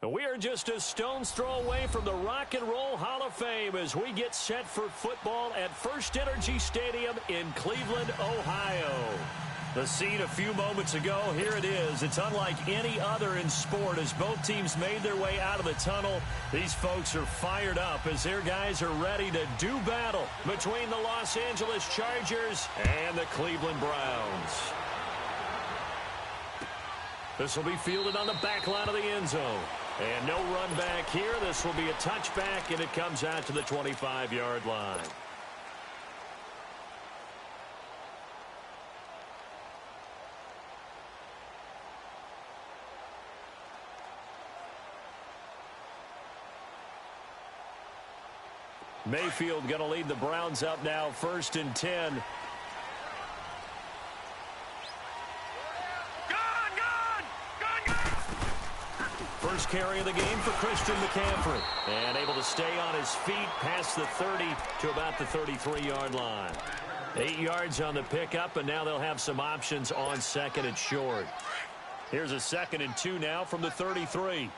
We are just a stone's throw away from the Rock and Roll Hall of Fame as we get set for football at First Energy Stadium in Cleveland, Ohio. The scene a few moments ago, here it is. It's unlike any other in sport as both teams made their way out of the tunnel. These folks are fired up as their guys are ready to do battle between the Los Angeles Chargers and the Cleveland Browns. This will be fielded on the back line of the end zone. And no run back here. This will be a touchback, and it comes out to the 25-yard line. Mayfield going to lead the Browns up now, 1st and 10. First carry of the game for Christian McCaffrey. And able to stay on his feet past the 30 to about the 33-yard line. 8 yards on the pickup, and now they'll have some options on 2nd and short. Here's a 2nd and 2 now from the 33.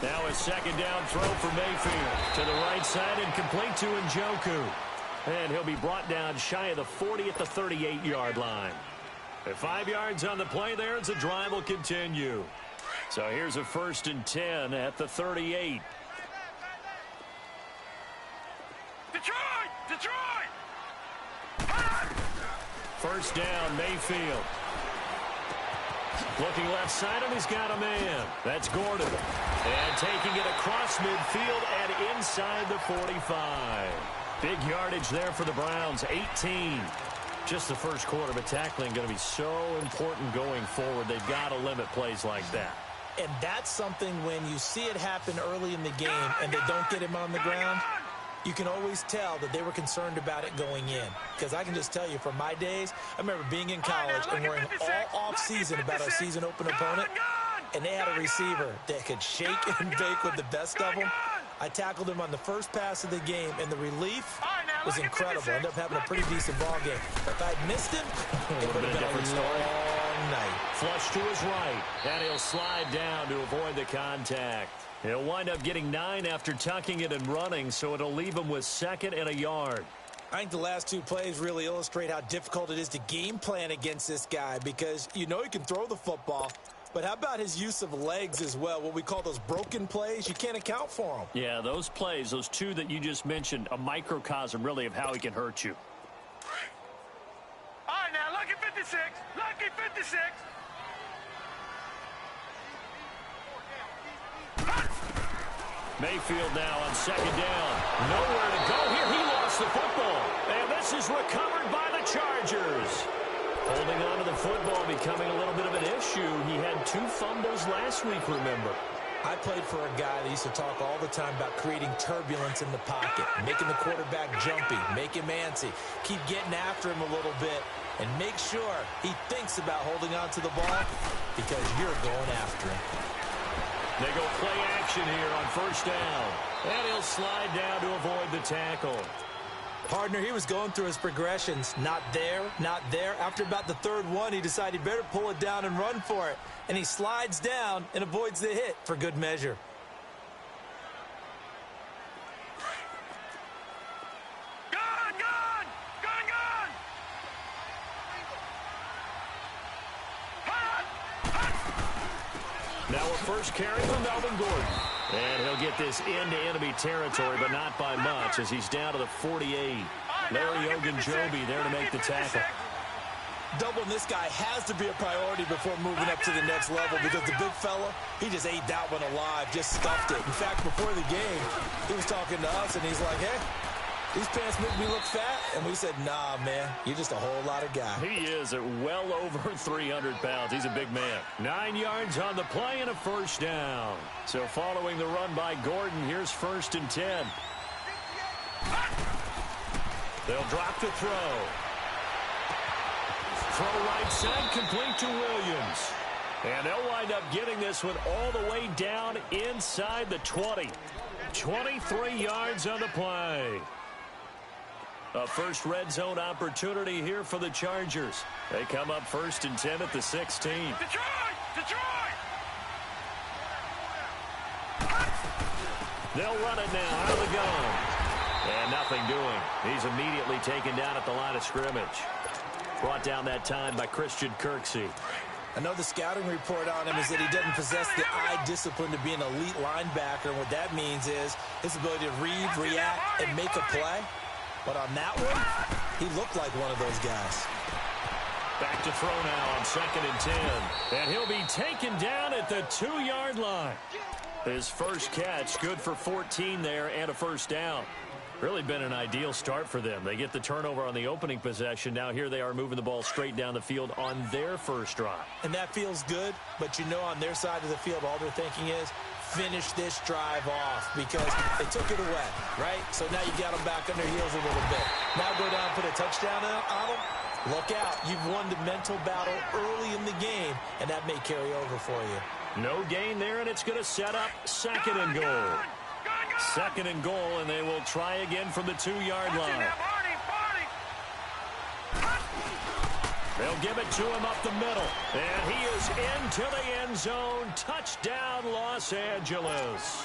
Now a 2nd down throw for Mayfield. To the right side and complete to Njoku. And he'll be brought down shy of the 40 at the 38-yard line. At 5 yards on the play there as the drive will continue. So here's a 1st and 10 at the 38. Detroit! First down, Mayfield. Looking left side, and he's got a man. That's Gordon. And taking it across midfield and inside the 45. Big yardage there for the Browns, 18. Just the first quarter, but tackling going to be so important going forward. They've got to limit plays like that. And that's something when you see it happen early in the game and they don't get him on the ground, you can always tell that they were concerned about it going in. Because I can just tell you from my days, I remember being in college and worrying all off-season about our season open opponent, and they had a receiver that could shake and bake with the best of them. I tackled him on the first pass of the game, and the relief was incredible. I ended up having a pretty decent ball game. If I'd missed him, it would have been a different long night. Flush to his right, and he'll slide down to avoid the contact. He'll wind up getting 9 after tucking it and running, so it'll leave him with 2nd and a yard. I think the last 2 plays really illustrate how difficult it is to game plan against this guy because you know he can throw the football. But how about his use of legs as well? What we call those broken plays, you can't account for them. Yeah, those plays, those 2 that you just mentioned, a microcosm really of how he can hurt you. All right, now, lucky 56. Lucky 56. Mayfield now on 2nd down. Nowhere to go here. He lost the football. And this is recovered by the Chargers. Holding on to the football becoming a little bit of an issue. He had 2 fumbles last week, remember. I played for a guy that used to talk all the time about creating turbulence in the pocket, making the quarterback jumpy, make him antsy, keep getting after him a little bit, and make sure he thinks about holding on to the ball because you're going after him. They go play action here on 1st down. And he'll slide down to avoid the tackle. Partner, he was going through his progressions. Not there, not there. After about the 3rd one, he decided he better pull it down and run for it. And he slides down and avoids the hit for good measure. Now a first carry from Melvin Gordon. And he'll get this into enemy territory, but not by much as he's down to the 48. Larry Ogunjobi there to make the tackle. Doubling this guy has to be a priority before moving up to the next level because the big fella, he just ate that one alive, just stuffed it. In fact, before the game, he was talking to us, and he's like, hey, these pants make me look fat. And we said, nah, man, you're just a whole lot of guy. He is at well over 300 pounds. He's a big man. 9 yards on the play and a 1st down. So following the run by Gordon, here's 1st and 10. They'll drop the throw. Throw right side, complete to Williams. And they'll wind up getting this one all the way down inside the 20. 23 yards on the play. A first red zone opportunity here for the Chargers. They come up 1st and 10 at the 16. Detroit! They'll run it now out of the gun. And nothing doing. He's immediately taken down at the line of scrimmage. Brought down that time by Christian Kirksey. I know the scouting report on him is that he doesn't possess the eye discipline to be an elite linebacker. And what that means is his ability to read, react, and make a play. But on that one, he looked like one of those guys. Back to throw now on 2nd and 10. And he'll be taken down at the 2-yard line. His first catch, good for 14 there and a first down. Really been an ideal start for them. They get the turnover on the opening possession. Now here they are moving the ball straight down the field on their first drive. And that feels good, but you know on their side of the field, all they're thinking is, finish this drive off because they took it away, right? So now you got them back on their heels a little bit. Now go down and put a touchdown on them. Look out. You've won the mental battle early in the game, and that may carry over for you. No gain there, and it's going to set up 2nd and goal. 2nd and goal, and they will try again from the 2-yard line. They'll give it to him up the middle. And he is into the end zone. Touchdown, Los Angeles.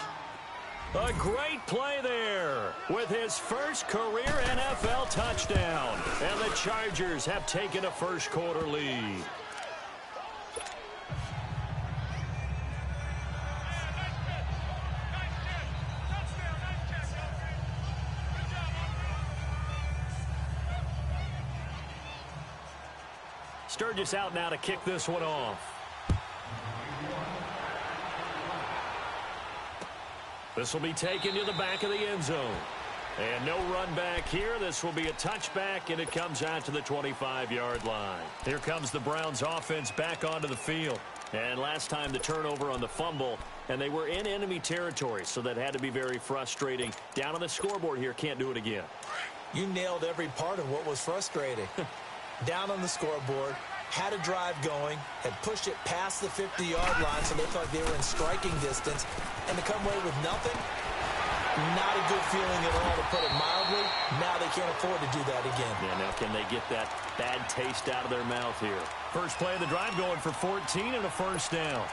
A great play there with his first career NFL touchdown. And the Chargers have taken a first-quarter lead. Sturgis out now to kick this one off. This will be taken to the back of the end zone. And no run back here. This will be a touchback, and it comes out to the 25-yard line. Here comes the Browns offense back onto the field. And last time the turnover on the fumble, and they were in enemy territory, so that had to be very frustrating. Down on the scoreboard here, can't do it again. You nailed every part of what was frustrating. Down on the scoreboard, had a drive going, had pushed it past the 50-yard line so they thought they were in striking distance, and to come away with nothing, not a good feeling at all, to put it mildly. Now they can't afford to do that again. Yeah, now can they get that bad taste out of their mouth here? First play of the drive going for 14 and a first down.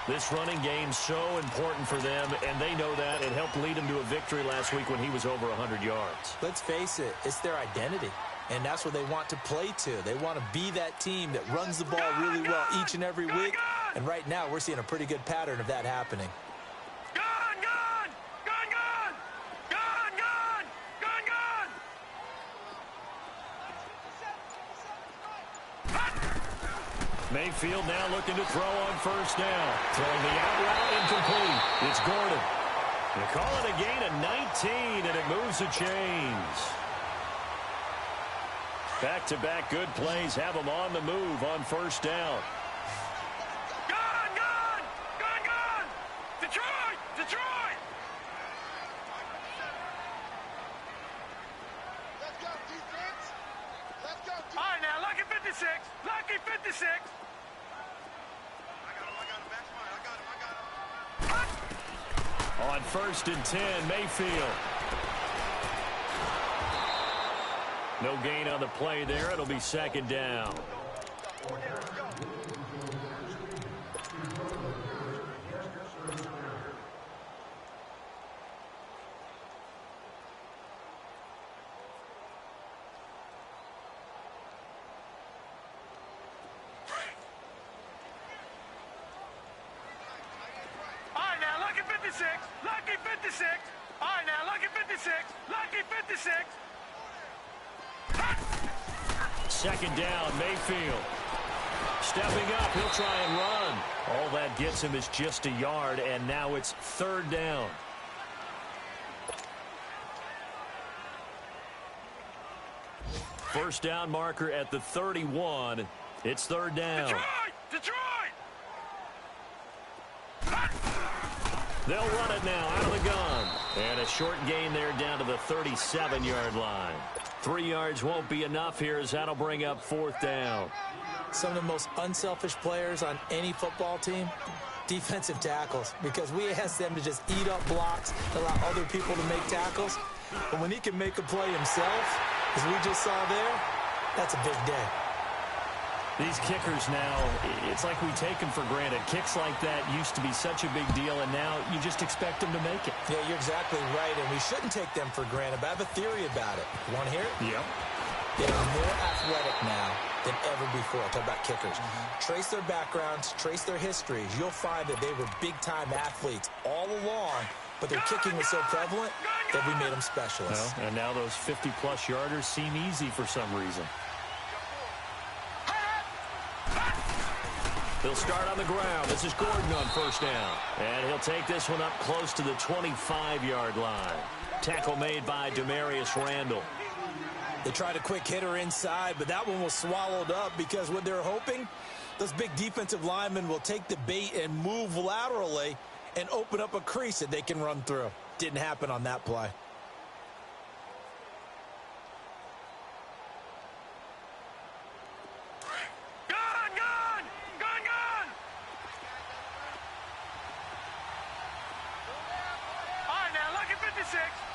This running game so important for them, and they know that. It helped lead them to a victory last week when he was over 100 yards. Let's face it, it's their identity. And that's what they want to play to. They want to be that team that runs the ball really well each and every week. And right now, we're seeing a pretty good pattern of that happening. Mayfield now looking to throw on first down. Throwing the out route incomplete. It's Gordon. They call it a gain of 19, and it moves the chains. Back-to-back good plays have them on the move on first down. Gun! Detroit! Let's go, defense! Let's go, defense! All right, now, lucky 56! Lucky 56! I got him. On 1st and 10, Mayfield. No gain on the play there. It'll be 2nd down. All right, now, lucky 56! Lucky 56! All right, now, lucky 56! Lucky 56! 2nd down, Mayfield. Stepping up, he'll try and run. All that gets him is just a yard, and now it's 3rd down. First down marker at the 31. It's 3rd down. Detroit! They'll run it now out of the gun. And a short gain there down to the 37-yard line. 3 yards won't be enough here as that'll bring up 4th down. Some of the most unselfish players on any football team, defensive tackles, because we ask them to just eat up blocks, allow other people to make tackles. But when he can make a play himself, As we just saw there, that's a big day. These kickers now, it's like we take them for granted. Kicks like that used to be such a big deal, and now you just expect them to make it. Yeah, you're exactly right, and we shouldn't take them for granted, but I have a theory about it. You want to hear it? Yep. They are more athletic now than ever before. Talk about kickers. Trace their backgrounds, trace their histories. You'll find that they were big-time athletes all along, but their kicking was so prevalent that we made them specialists. Well, and now those 50-plus yarders seem easy for some reason. They'll start on the ground. This is Gordon on first down. And he'll take this one up close to the 25-yard line. Tackle made by Demarius Randall. They tried a quick hitter inside, but that one was swallowed up because what they're hoping, those big defensive linemen will take the bait and move laterally and open up a crease that they can run through. Didn't happen on that play.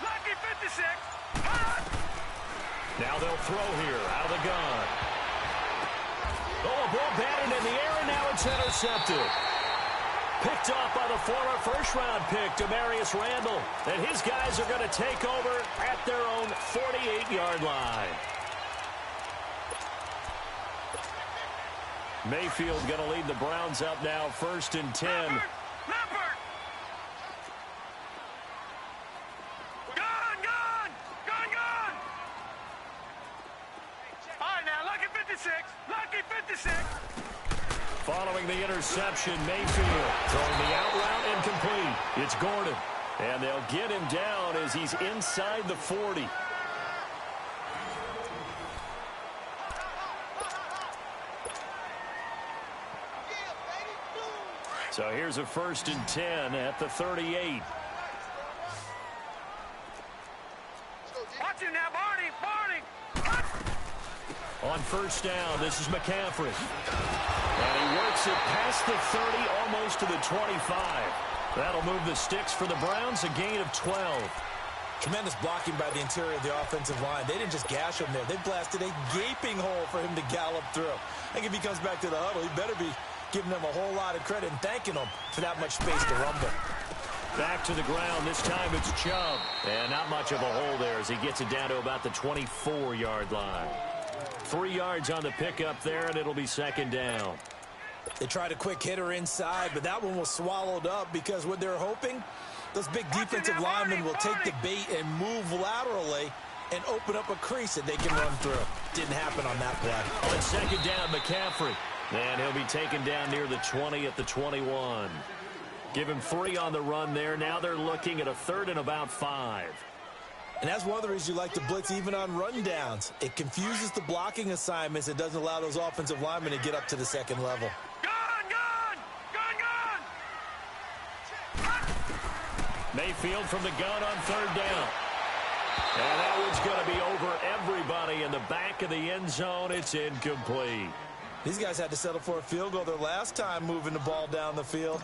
Lucky 56. Now they'll throw here out of the gun. Oh, a ball batted in the air, and now it's intercepted. Picked off by the former first-round pick, Demarius Randall. And his guys are going to take over at their own 48-yard line. Mayfield going to lead the Browns up now, 1st and 10. Leopard. Lucky 56. Following the interception, Mayfield throwing the out route incomplete. It's Gordon, and they'll get him down as he's inside the 40. So here's a 1st and 10 at the 38. Watch him now, Barney. On first down, this is McCaffrey. And he works it past the 30, almost to the 25. That'll move the sticks for the Browns, a gain of 12. Tremendous blocking by the interior of the offensive line. They didn't just gash him there. They blasted a gaping hole for him to gallop through. I think if he comes back to the huddle, he better be giving them a whole lot of credit and thanking them for that much space to rumble. Back to the ground. This time it's Chubb. And not much of a hole there as he gets it down to about the 24-yard line. 3 yards on the pickup there, and it'll be 2nd down. They tried a quick hitter inside, but that one was swallowed up because what they're hoping, those big defensive linemen will take the bait and move laterally and open up a crease that they can run through. Didn't happen on that play. On 2nd down, McCaffrey. And he'll be taken down near the 20 at the 21. Give him 3 on the run there. Now they're looking at a 3rd and about 5. And that's one of the reasons you like to blitz even on rundowns. It confuses the blocking assignments. It doesn't allow those offensive linemen to get up to the 2nd level. Mayfield from the gun on 3rd down. And that one's going to be over everybody in the back of the end zone. It's incomplete. These guys had to settle for a field goal their last time moving the ball down the field.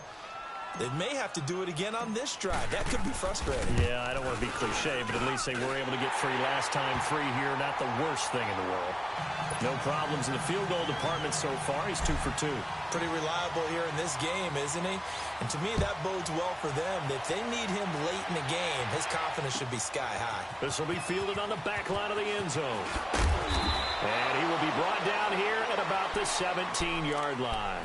They may have to do it again on this drive. That could be frustrating. Yeah, I don't want to be cliche, but at least they were able to get 3 last time. 3 here, not the worst thing in the world. No problems in the field goal department so far. He's 2 for 2. Pretty reliable here in this game, isn't he? And to me, that bodes well for them. If they need him late in the game, his confidence should be sky high. This will be fielded on the back line of the end zone. And he will be brought down here at about the 17-yard line.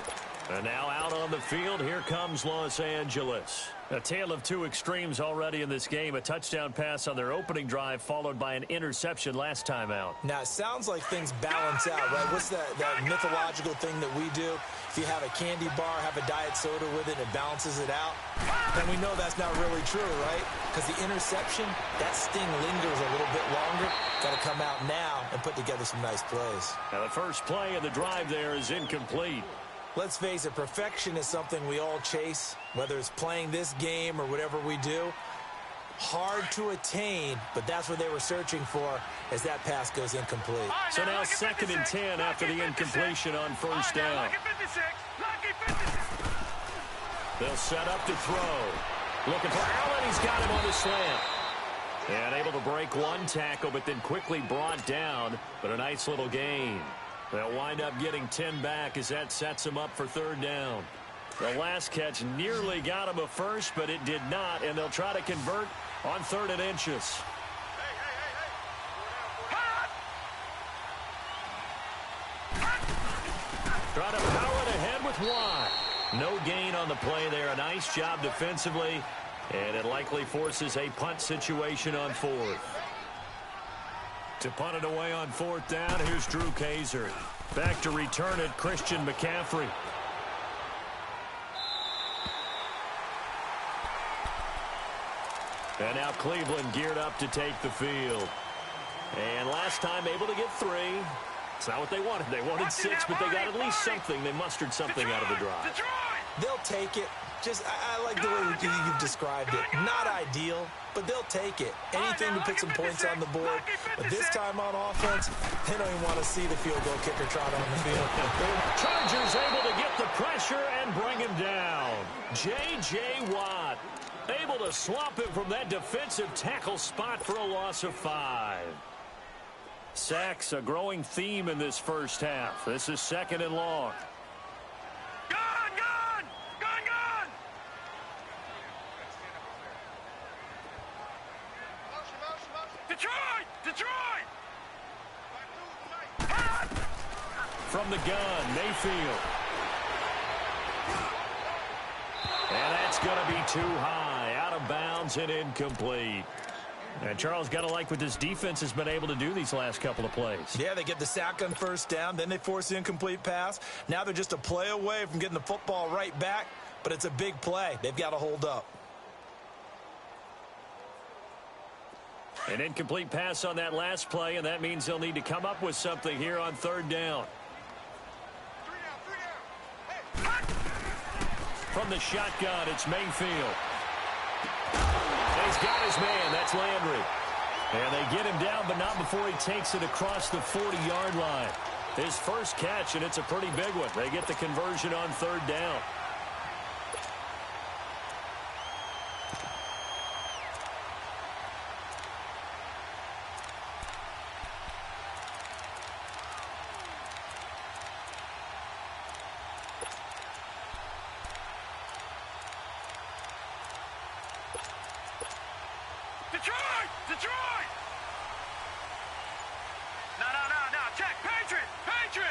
And now out on the field, here comes Los Angeles. A tale of 2 extremes already in this game. A touchdown pass on their opening drive, followed by an interception last time out. Now, it sounds like things balance out, right? What's that mythological thing that we do? If you have a candy bar, have a diet soda with it, it balances it out. And we know that's not really true, right? Because the interception, that sting lingers a little bit longer. Got to come out now and put together some nice plays. Now, the first play of the drive there is incomplete. Let's face it, perfection is something we all chase, whether it's playing this game or whatever we do. Hard to attain, but that's what they were searching for as that pass goes incomplete. So now 2nd and 10 after the incompletion on first down. They'll set up to throw. Looking for Allen. He's got him on the slant. And able to break one tackle, but then quickly brought down. But a nice little gain. They'll wind up getting 10 back as that sets them up for third down. The last catch nearly got him a first, but it did not. And they'll try to convert on 3rd and inches. Try to power it ahead with Watt. No gain on the play there. A nice job defensively. And it likely forces a punt situation on 4th. To punt it away on 4th down, here's Drew Kaiser. Back to return it, Christian McCaffrey. And now Cleveland geared up to take the field. And last time able to get 3. It's not what they wanted. They wanted 6, but they got at least something. They mustered something out of the drive. They'll take it. I like the way you've described it. Not ideal, but they'll take it. Anything to put some points on the board. But this time on offense, they don't even want to see the field goal kicker trot on the field. Chargers able to get the pressure and bring him down. J.J. Watt able to swamp him from that defensive tackle spot for a loss of 5. Sacks, a growing theme in this first half. This is 2nd and long. Detroit! From the gun, Mayfield. And that's going to be too high. Out of bounds and incomplete. And Charles, got to like what this defense has been able to do these last couple of plays. Yeah, they get the sack on 1st down, then they force the incomplete pass. Now they're just a play away from getting the football right back, but it's a big play. They've got to hold up. An incomplete pass on that last play, and that means they'll need to come up with something here on 3rd down. From the shotgun, it's Mayfield. He's got his man. That's Landry. And they get him down, but not before he takes it across the 40-yard line. His first catch, and it's a pretty big one. They get the conversion on 3rd down. Detroit! No. Check. Patriot!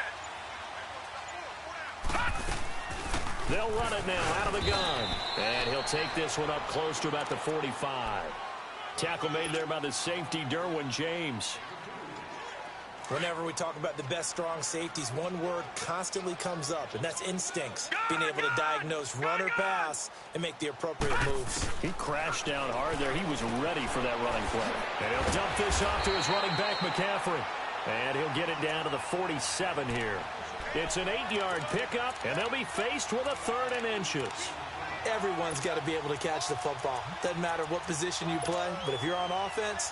They'll run it now out of the gun. And he'll take this one up close to about the 45. Tackle made there by the safety, Derwin James. Whenever we talk about the best strong safeties, one word constantly comes up, and that's instincts. Being able to diagnose run or pass and make the appropriate moves. He crashed down hard there. He was ready for that running play. And he'll dump this off to his running back, McCaffrey. And he'll get it down to the 47 here. It's an 8-yard pickup, and they'll be faced with a 3rd and inches. Everyone's got to be able to catch the football. Doesn't matter what position you play, but if you're on offense,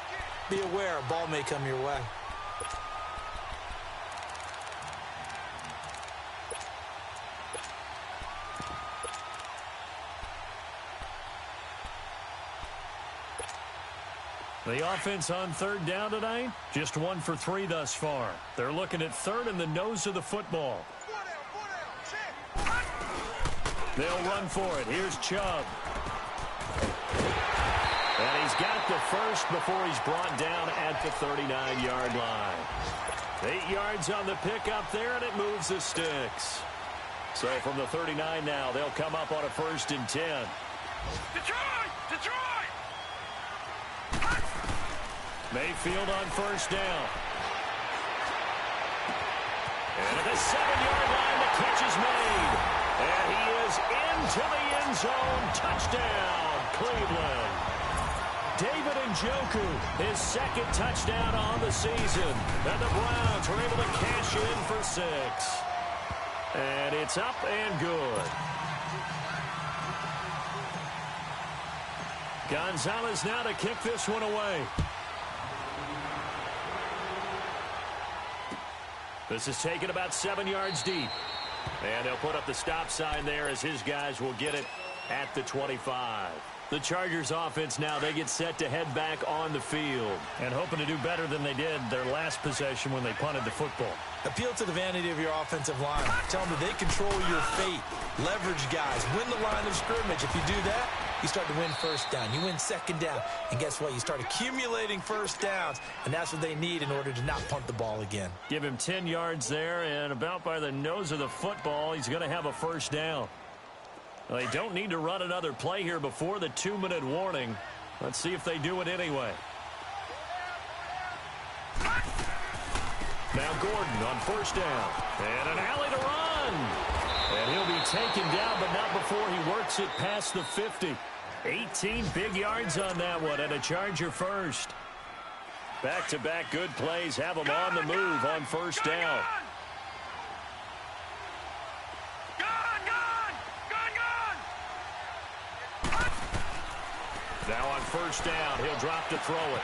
be aware a ball may come your way. The offense on 3rd down tonight, just 1 for 3 thus far. They're looking at 3rd in the nose of the football. They'll run for it. Here's Chubb. And he's got the first before he's brought down at the 39-yard line. 8 yards on the pickup there, and it moves the sticks. So from the 39 now, they'll come up on a 1st and 10. Detroit! Mayfield on 1st down. And at the 7-yard line, the catch is made. And he is into the end zone. Touchdown, Cleveland. David Njoku, his 2nd touchdown on the season. And the Browns are able to cash in for 6. And it's up and good. Gonzalez now to kick this one away. This is taken about 7 yards deep. And they'll put up the stop sign there as his guys will get it at the 25. The Chargers offense now, they get set to head back on the field. And hoping to do better than they did their last possession when they punted the football. Appeal to the vanity of your offensive line. Tell them that they control your fate. Leverage guys. Win the line of scrimmage. If you do that, you start to win first down. You win second down. And guess what? You start accumulating first downs. And that's what they need in order to not punt the ball again. Give him 10 yards there, and about by the nose of the football, he's going to have a first down. Well, they don't need to run another play here before the 2-minute warning. Let's see if they do it anyway. Now Gordon on first down. And an alley to run. And he'll be taken down, but not before he works it past the 50. 18 big yards on that one, and a Charger first. Back-to-back good plays have them on the move on first down. Now on first down, he'll drop to throw it.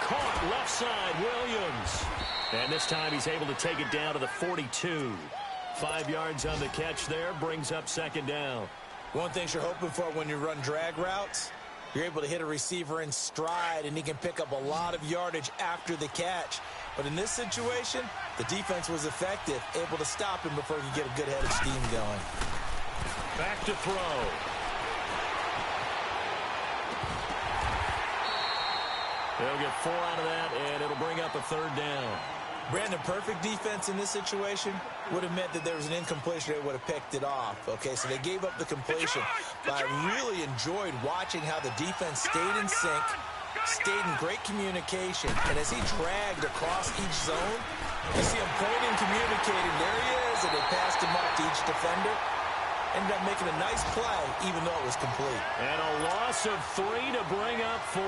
Caught left side, Williams. And this time he's able to take it down to the 42. 5 yards on the catch there, brings up second down. One thing you're hoping for when you run drag routes, you're able to hit a receiver in stride, and he can pick up a lot of yardage after the catch. But in this situation, the defense was effective, able to stop him before he could get a good head of steam going. Back to throw. They'll get 4 out of that, and it'll bring up a third down. Brandon, perfect defense in this situation would have meant that there was an incompletion. They would have picked it off. Okay, so they gave up the completion. But I really enjoyed watching how the defense stayed in sync, stayed in great communication. And as he dragged across each zone, you see him pointing, communicating. There he is, and they passed him up to each defender. Ended up making a nice play, even though it was complete. And a loss of 3 to bring up 4.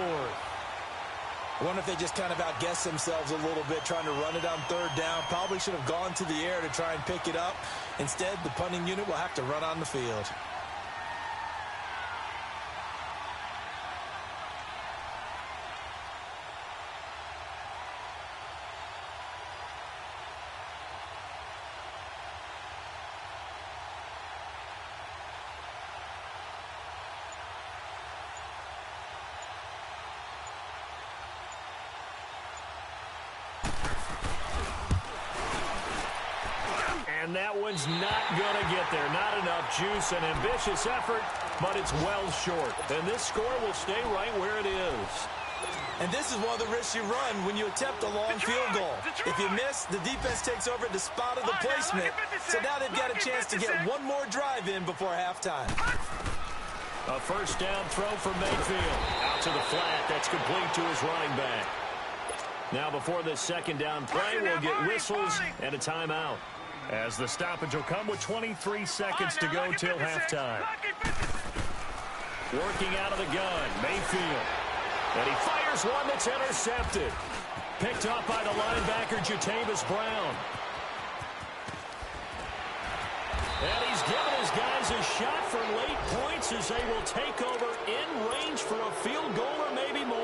I wonder if they just kind of outguessed themselves a little bit trying to run it on third down. Probably should have gone to the air to try and pick it up. Instead, the punting unit will have to run on the field. And that one's not going to get there. Not enough juice. An ambitious effort, but it's well short. And this score will stay right where it is. And this is one of the risks you run when you attempt a long field goal. If you miss, the defense takes over at the spot of the placement. So now they've got a chance to get one more drive in before halftime. A first down throw for Mayfield. Out to the flat. That's complete to his running back. Now before this second down play, we'll get whistles and a timeout. As the stoppage will come with 23 seconds to go till halftime. Working out of the gun, Mayfield. And he fires one that's intercepted. Picked up by the linebacker, Jatavis Brown. And he's given his guys a shot for late points as they will take over in range for a field goal or maybe more.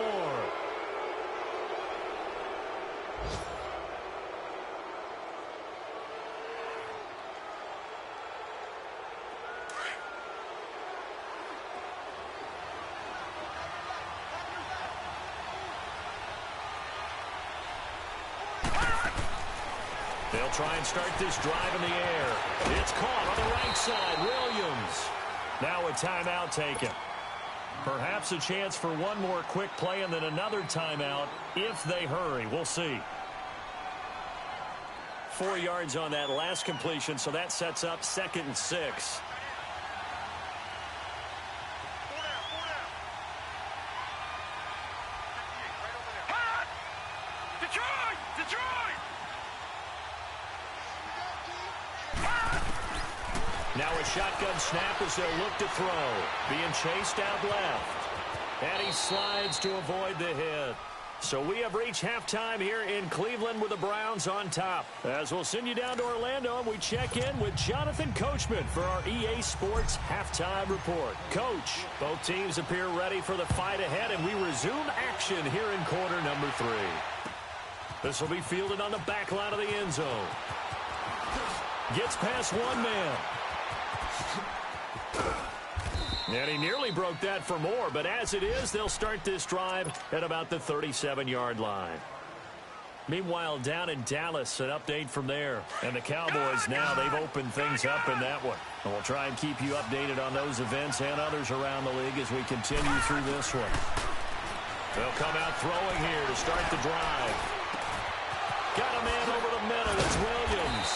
They'll try and start this drive in the air. It's caught on the right side. Williams. Now a timeout taken. Perhaps a chance for one more quick play and then another timeout if they hurry. We'll see. 4 yards on that last completion, so that sets up 2nd and 6. Now a shotgun snap as they'll look to throw. Being chased out left. And he slides to avoid the hit. So we have reached halftime here in Cleveland with the Browns on top. As we'll send you down to Orlando and we check in with Jonathan Coachman for our EA Sports Halftime Report. Coach, both teams appear ready for the fight ahead, and we resume action here in quarter number 3. This will be fielded on the back line of the end zone. Gets past one man. And he nearly broke that for more, but as it is, they'll start this drive at about the 37-yard line. Meanwhile, down in Dallas, an update from there. And the Cowboys now, they've opened things up in that one. And we'll try and keep you updated on those events and others around the league as we continue through this one. They'll come out throwing here to start the drive. Got a man over the middle. It's Williams.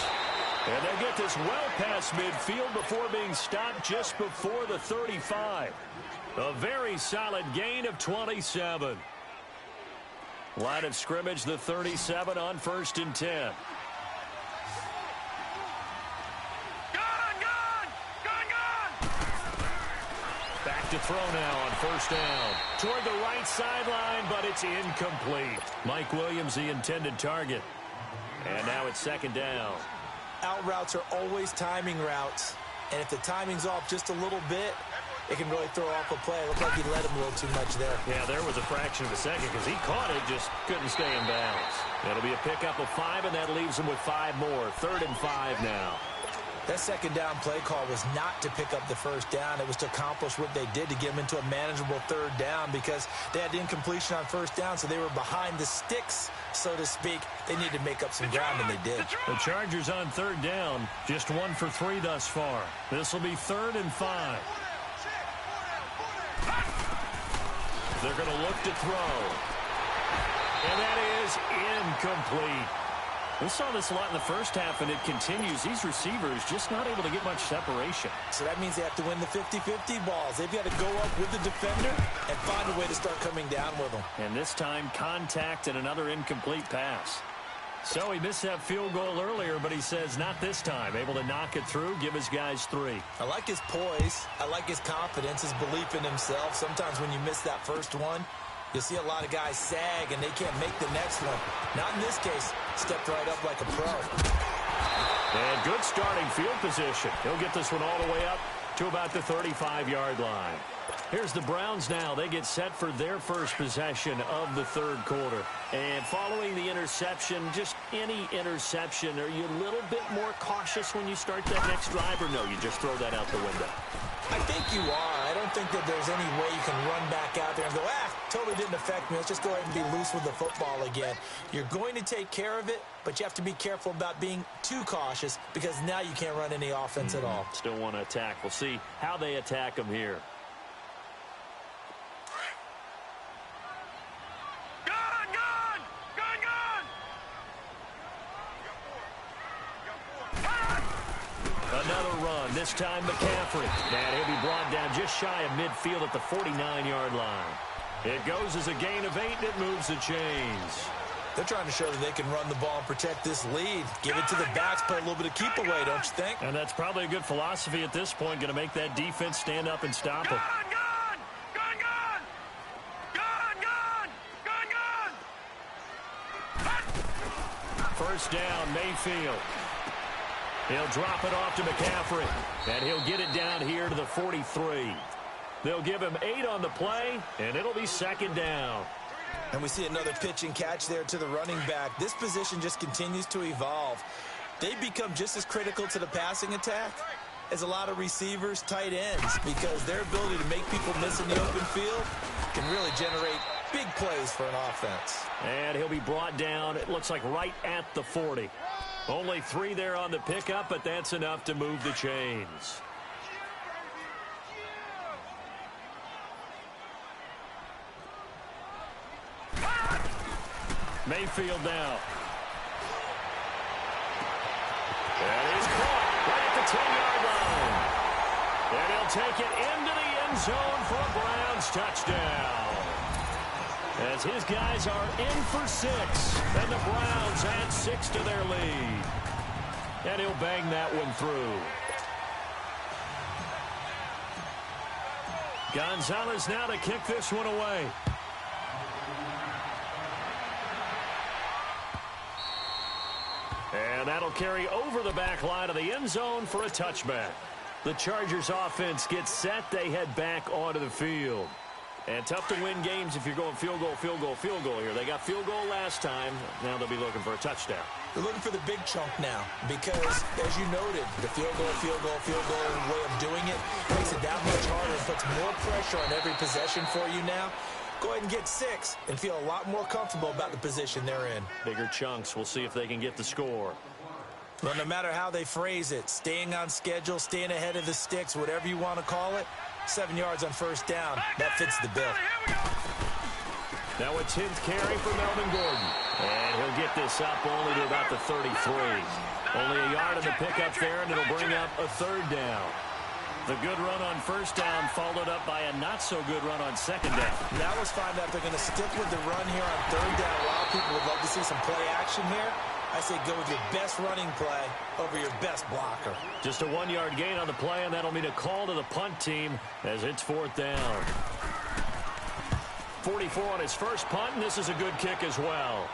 And they get this well past midfield before being stopped just before the 35. A very solid gain of 27. Line of scrimmage, the 37 on 1st and 10. Back to throw now on 1st down. Toward the right sideline, but it's incomplete. Mike Williams, the intended target. And now it's 2nd down. Out routes are always timing routes. And if the timing's off just a little bit, it can really throw off a play. It looked like he let him a little too much there. Yeah, there was a fraction of a second because he caught it, just couldn't stay in bounds. It'll be a pickup of 5, and that leaves him with 5 more. 3rd and 5 now. That 2nd down play call was not to pick up the 1st down. It was to accomplish what they did to get him into a manageable 3rd down because they had incompletion on 1st down, so they were behind the sticks, so to speak. They needed to make up some ground, and they did. The Chargers on 3rd down, just 1 for 3 thus far. This will be 3rd and 5. They're going to look to throw. And that is incomplete. We saw this a lot in the first half, and it continues. These receivers just not able to get much separation. So that means they have to win the 50-50 balls. They've got to go up with the defender and find a way to start coming down with them. And this time, contact and another incomplete pass. So he missed that field goal earlier, but he says not this time. Able to knock it through, give his guys 3. I like his poise. I like his confidence, his belief in himself. Sometimes when you miss that first one, you'll see a lot of guys sag and they can't make the next one. Not in this case. Stepped right up like a pro. And good starting field position. He'll get this one all the way up to about the 35-yard line. Here's the Browns now. They get set for their first possession of the 3rd quarter. And following the interception, just any interception, are you a little bit more cautious when you start that next drive, or no, you just throw that out the window? I think you are. I don't think that there's any way you can run back out there and go, totally didn't affect me. Let's just go ahead and be loose with the football again. You're going to take care of it, but you have to be careful about being too cautious because now you can't run any offense at all. Still want to attack. We'll see how they attack them here. Another run, this time McCaffrey. And he'll be brought down just shy of midfield at the 49-yard line. It goes as a gain of 8, and it moves the chains. They're trying to show that they can run the ball and protect this lead. Give it to the backs, play a little bit of keep away, don't you think? And that's probably a good philosophy at this point, going to make that defense stand up and stop him. First down, Mayfield. He'll drop it off to McCaffrey, and he'll get it down here to the 43. They'll give him 8 on the play, and it'll be 2nd down. And we see another pitch and catch there to the running back. This position just continues to evolve. They become just as critical to the passing attack as a lot of receivers, tight ends, because their ability to make people miss in the open field can really generate big plays for an offense. And he'll be brought down, it looks like right at the 40. Only 3 there on the pickup, but that's enough to move the chains. Mayfield now. And he's caught right at the 10-yard line. And he'll take it into the end zone for a Browns touchdown. As his guys are in for 6, and the Browns add 6 to their lead. And he'll bang that one through. Gonzalez now to kick this one away. And that'll carry over the back line of the end zone for a touchback. The Chargers offense gets set. They head back onto the field. And tough to win games if you're going field goal, field goal, field goal here. They got field goal last time. Now they'll be looking for a touchdown. They're looking for the big chunk now because, as you noted, the field goal way of doing it makes it that much harder and puts more pressure on every possession for you now. Go ahead and get 6 and feel a lot more comfortable about the position they're in. Bigger chunks. We'll see if they can get the score. Well, no matter how they phrase it, staying on schedule, staying ahead of the sticks, whatever you want to call it, 7 yards on first down, that fits the bill. Now a 10th carry for Melvin Gordon. And he'll get this up only to about the 33. Only a yard in the pickup there, and it'll bring up a 3rd down. The good run on first down followed up by a not-so-good run on 2nd down. Now let's find out if they're going to stick with the run here on 3rd down. A lot of people would love to see some play action here. I say go with your best running play over your best blocker. Just a 1-yard gain on the play, and that'll mean a call to the punt team as it's 4th down. 44 on his first punt, and this is a good kick as well.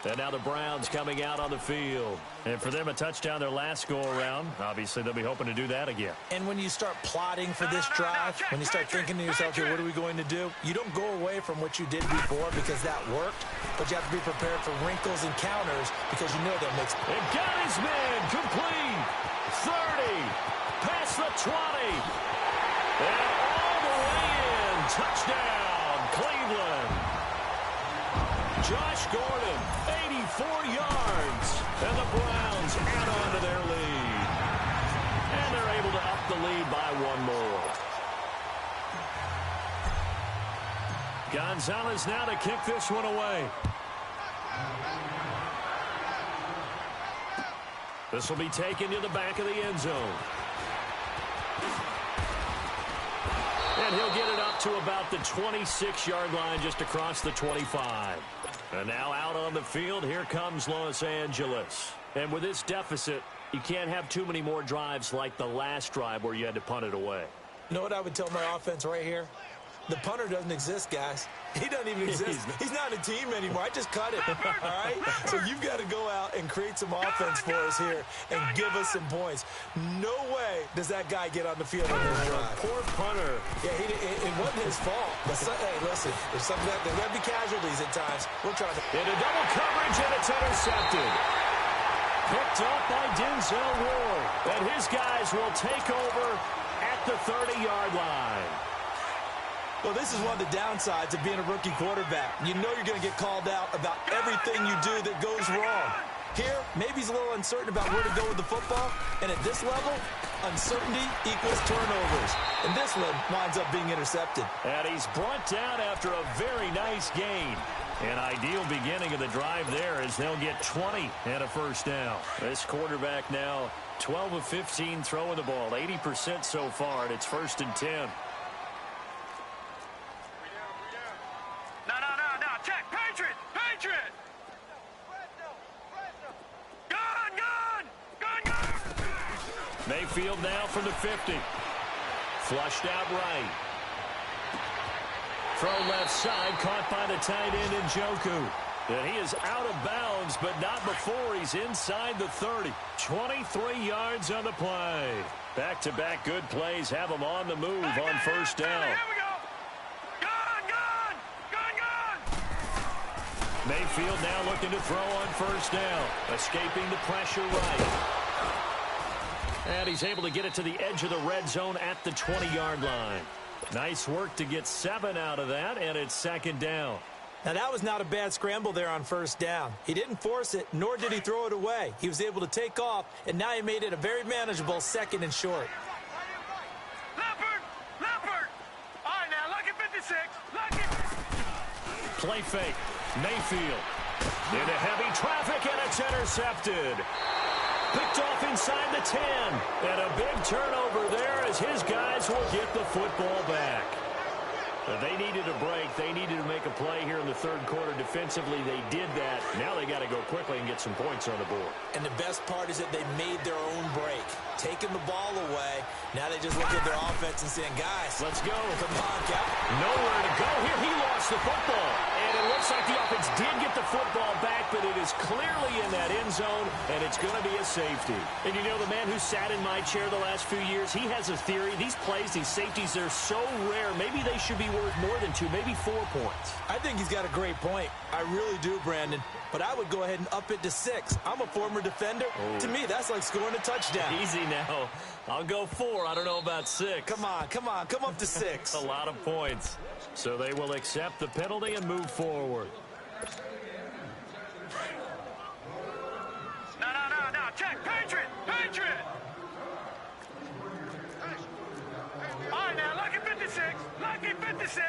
And now the Browns coming out on the field. And for them, a touchdown their last go-around. Obviously, they'll be hoping to do that again. And when you start plotting for this drive, when you start thinking to yourself, here, what are we going to do? You don't go away from what you did before because that worked, but you have to be prepared for wrinkles and counters because you know they'll mix. And got his man complete. 30. Past the 20. And all the way in. Touchdown, Cleveland. Josh Gordon, 84 yards. And the Browns add on to their lead. And they're able to up the lead by 1 more. Gonzalez now to kick this one away. This will be taken to the back of the end zone. And he'll get it up to about the 26-yard line just across the 25. And now out on the field, here comes Los Angeles. And with this deficit, you can't have too many more drives like the last drive where you had to punt it away. You know what I would tell my offense right here? The punter doesn't exist, guys. He doesn't even exist. He's not a team anymore. I just cut it, all right? So you've got to go out and create some offense for us here and give us some points. No way does that guy get on the field on this drive. Poor punter. Yeah, it wasn't his fault. But hey, listen, there's something that there's going to be casualties at times. We're trying to. Into double coverage, and it's intercepted. Picked up by Denzel Ward. And his guys will take over at the 30-yard line. Well, this is one of the downsides of being a rookie quarterback. You know you're going to get called out about everything you do that goes wrong. Here, maybe he's a little uncertain about where to go with the football. And at this level, uncertainty equals turnovers. And this one winds up being intercepted. And he's brought down after a very nice gain. An ideal beginning of the drive there as they'll get 20 and a first down. This quarterback now 12 of 15 throwing the ball, 80% so far, and it's 1st and 10. Mayfield now from the 50. Flushed out right. Throw left side, caught by the tight end Njoku. And he is out of bounds, but not before he's inside the 30. 23 yards on the play. Back-to-back good plays have him on the move on first down. Mayfield now looking to throw on first down. Escaping the pressure right. And he's able to get it to the edge of the red zone at the 20-yard line. Nice work to get 7 out of that, and it's 2nd down. Now, that was not a bad scramble there on first down. He didn't force it, nor did he throw it away. He was able to take off, and now he made it a very manageable 2nd and short. Leopard! All right, now, lucky 56. Lucky. Play fake. Mayfield into heavy traffic, and it's intercepted. Picked off inside the 10. And a big turnover there as his guys will get the football back. They needed a break. They needed to make a play here in the 3rd quarter. Defensively, they did that. Now they got to go quickly and get some points on the board. And the best part is that they made their own break. Taking the ball away. Now they just look at their offense and saying, guys, let's go. Come on, Cap. Nowhere to go here. He lost the football. And it looks like the offense did get the football back, but it is clearly in that end zone, and it's going to be a safety. And you know, the man who sat in my chair the last few years, he has a theory. These plays, these safeties, they're so rare. Maybe they should be worth more than 2, maybe 4 points. I think he's got a great point. I really do, Brandon. but I would go ahead and up it to 6. I'm a former defender. Oh. To me, that's like scoring a touchdown. Easy now. I'll go 4. I don't know about 6. Come on. Come up to 6. A lot of points. So they will accept the penalty and move forward. No. Check. Patriot. All right, now, lucky 56. Lucky 56.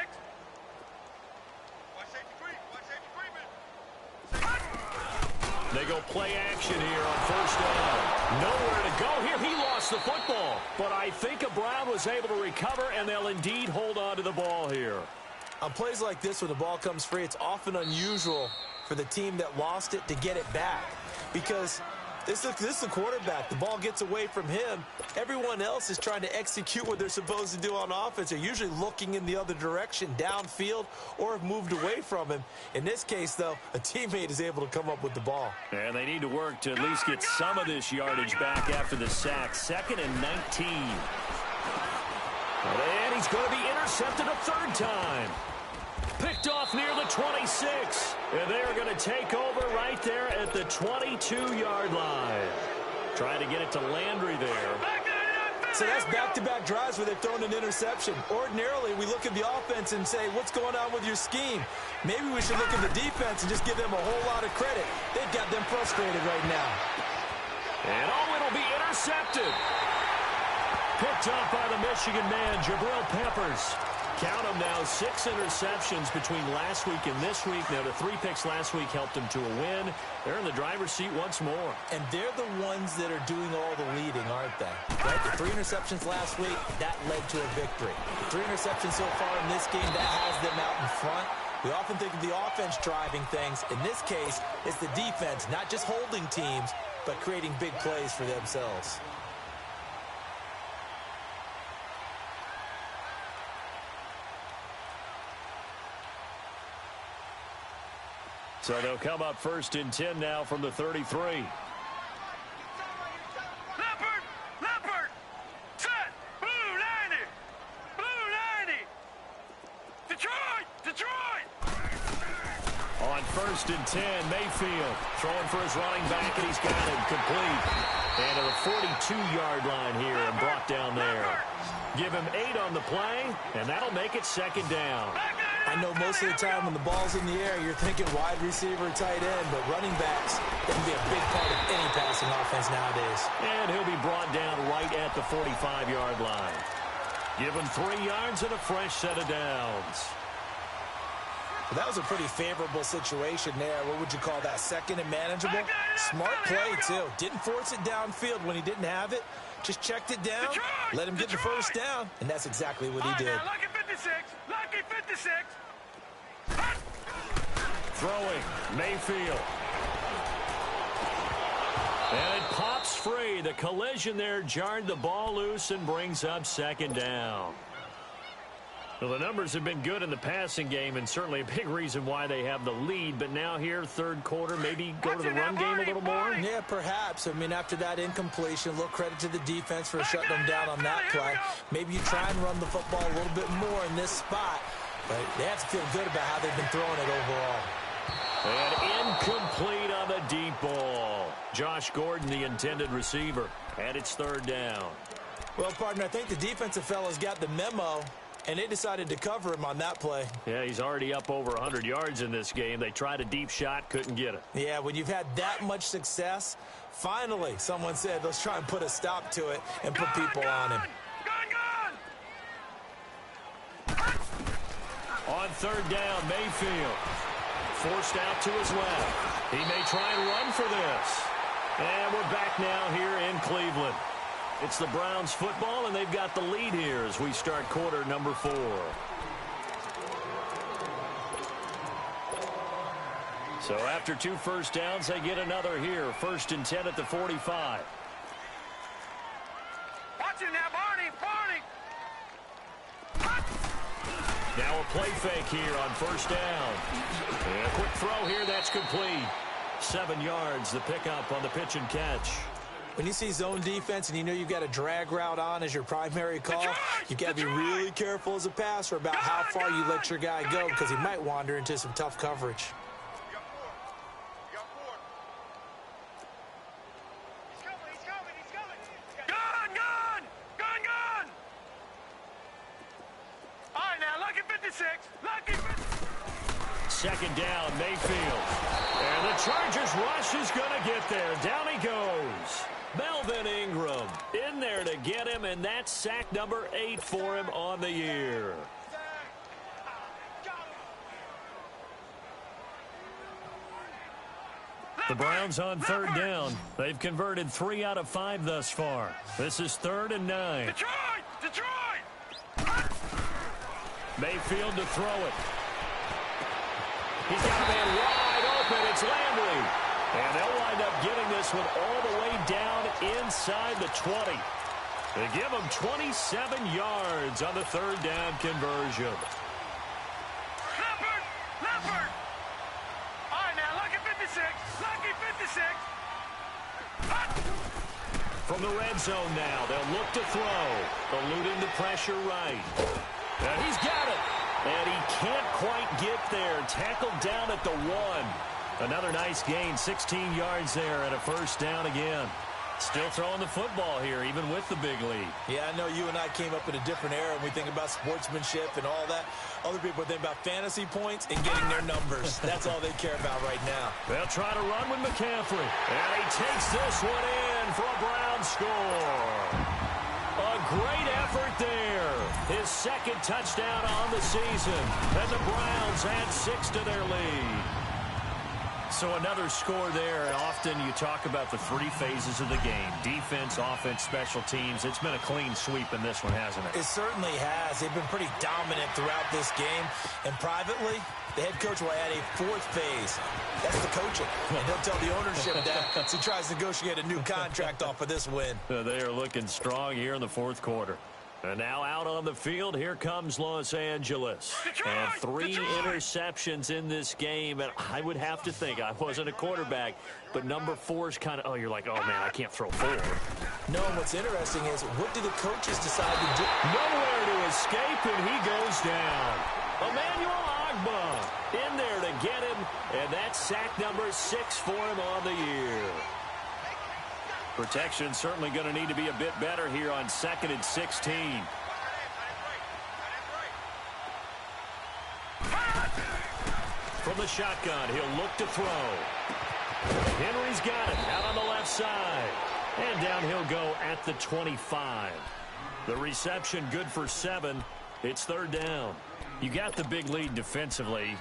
They go play action here on first down. Nowhere to go here. He lost the football. But I think Brown was able to recover, and they'll indeed hold on to the ball here. On plays like this, when the ball comes free, it's often unusual for the team that lost it to get it back. Because this is the quarterback. The ball gets away from him. Everyone else is trying to execute what they're supposed to do on offense. They're usually looking in the other direction, downfield, or have moved away from him. In this case, though, a teammate is able to come up with the ball. And they need to work to at least get some of this yardage back after the sack. 2nd and 19. And he's going to be intercepted a 3rd time. Picked off near the 26. And they are going to take over right there at the 22-yard line. Trying to get it to Landry there. So that's back-to-back drives where they've thrown an interception. Ordinarily, we look at the offense and say, what's going on with your scheme? Maybe we should look at the defense and just give them a whole lot of credit. They've got them frustrated right now. And it'll be intercepted. Picked up by the Michigan man, Jabril Peppers. Count them now, 6 interceptions between last week and this week. Now, the 3 picks last week helped them to a win. They're in the driver's seat once more. And they're the ones that are doing all the leading, aren't they? Right? The 3 interceptions last week, that led to a victory. The 3 interceptions so far in this game, that has them out in front. We often think of the offense driving things. In this case, it's the defense, not just holding teams, but creating big plays for themselves. So they'll come up 1st and 10 now from the 33. Leopard, set, blue 90, Detroit. On 1st and 10, Mayfield throwing for his running back, and he's got him complete. And to the 42-yard line here and brought down there. Give him 8 on the play, and that'll make it 2nd down. I know most of the time when the ball's in the air, you're thinking wide receiver, tight end, but running backs, they can be a big part of any passing offense nowadays. And he'll be brought down right at the 45-yard line. Give him 3 yards and a fresh set of downs. Well, that was a pretty favorable situation there. What would you call that? 2nd and manageable? Smart play, too. Didn't force it downfield when he didn't have it. Just checked it down, let him get the 1st down, and that's exactly what he did. Lucky 56. Throwing, Mayfield. And it pops free. The collision there jarred the ball loose and brings up 2nd down. Well, the numbers have been good in the passing game, and certainly a big reason why they have the lead. But now here, 3rd quarter, maybe go to the run game a little more? Yeah, perhaps. I mean, after that incompletion, a little credit to the defense for shutting them down on that play. Maybe you try and run the football a little bit more in this spot. But they have to feel good about how they've been throwing it overall. And incomplete on the deep ball. Josh Gordon, the intended receiver, and it's 3rd down. Well, partner, I think the defensive fellas got the memo, and they decided to cover him on that play. Yeah, he's already up over 100 yards in this game. They tried a deep shot, couldn't get it. Yeah, when you've had that much success, finally, someone said, let's try and put a stop to it and put people on him. On 3rd down, Mayfield. Forced out to his left. He may try and run for this. And we're back now here in Cleveland. It's the Browns football, and they've got the lead here as we start quarter number 4. So after 2 first downs, they get another here. 1st and 10 at the 45. Watch it now, Barney. Now a play fake here on 1st down. And a quick throw here, that's complete. 7 yards, the pickup on the pitch and catch. When you see zone defense and you know you've got a drag route on as your primary call, you've got to be really careful as a passer about how far you let your guy go because he might wander into some tough coverage. second down, Mayfield. And the Chargers rush is going to get there. Down he goes. Melvin Ingram in there to get him, and that's sack number 8 for him on the year. The Browns on third down. They've converted 3 out of 5 thus far. This is 3rd and 9. Detroit! Mayfield to throw it. He's got a man wide open. It's Landry. And they'll wind up getting this one all the way down inside the 20. They give him 27 yards on the 3rd down conversion. Leopard! All right, now, lucky 56. Lucky 56. From the red zone now, they'll look to throw. Eluding the pressure right. And he's got it. And he can't quite get there. Tackled down at the 1. Another nice gain, 16 yards there and a 1st down again. Still throwing the football here, even with the big lead. Yeah, I know you and I came up in a different era, and we think about sportsmanship and all that. Other people think about fantasy points and getting their numbers. That's all they care about right now. They'll try to run with McCaffrey. And he takes this one in for a Brown score. A great effort there. His 2nd touchdown on the season. And the Browns add 6 to their lead. So another score there, and often you talk about the 3 phases of the game. Defense, offense, special teams. It's been a clean sweep in this one, hasn't it? It certainly has. They've been pretty dominant throughout this game. And privately, the head coach will add a 4th phase. That's the coaching. And he'll tell the ownership that as he tries to negotiate a new contract off of this win. They are looking strong here in the 4th quarter. And now out on the field, here comes Los Angeles. And 3 interceptions in this game. And I would have to think, I wasn't a quarterback, but number 4 is kind of, you're like, oh, man, I can't throw 4. No, what's interesting is, what do the coaches decide to do? Nowhere to escape, and he goes down. Emmanuel Ogbah in there to get him, and that's sack number 6 for him on the year. Protection certainly going to need to be a bit better here on 2nd and 16. From the shotgun, he'll look to throw. Henry's got it out on the left side. And down he'll go at the 25. The reception good for 7. It's 3rd down. You got the big lead defensively.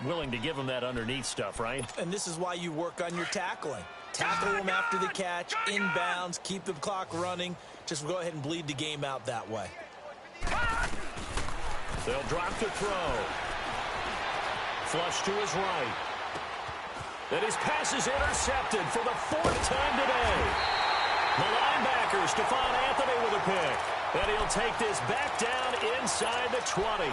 Willing to give him that underneath stuff, right? And this is why you work on your tackling. Tackle them after the catch, inbounds, keep the clock running. Just go ahead and bleed the game out that way. They'll drop the throw. Flush to his right. And his pass is intercepted for the 4th time today. The linebacker, Stephon Anthony with a pick. And he'll take this back down inside the 20.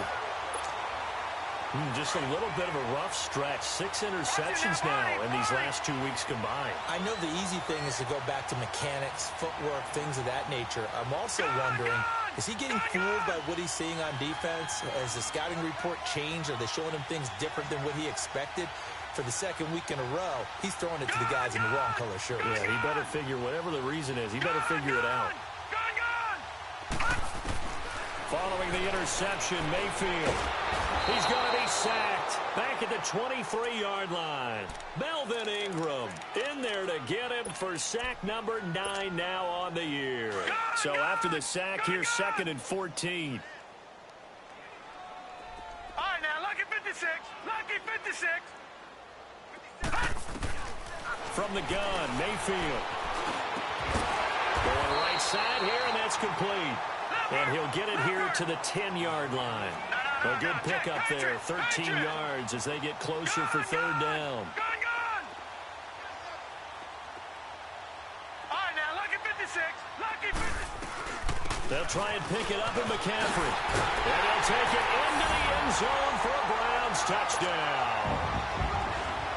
Just a little bit of a rough stretch. 6 interceptions now in these last 2 weeks combined. I know the easy thing is to go back to mechanics, footwork, things of that nature. I'm also wondering, is he getting fooled by what he's seeing on defense? Has the scouting report changed? Are they showing him things different than what he expected? For the 2nd week in a row, he's throwing it to the guys in the wrong color shirt. Yeah, he better figure, whatever the reason is, he better figure it out. Following the interception, Mayfield. He's going to be sacked back at the 23-yard line. Melvin Ingram in there to get him for sack number 9 now on the year. So after the sack, here's 2nd and 14. All right, now, lucky 56. Lucky 56. From the gun, Mayfield. Going right side here, and that's complete. And he'll get it here to the 10-yard line. A good pickup there, 13 yards as they get closer for 3rd down. All right, now, lucky 56. Lucky 56. They'll try and pick it up in McCaffrey. And they'll take it into the end zone for a Browns touchdown.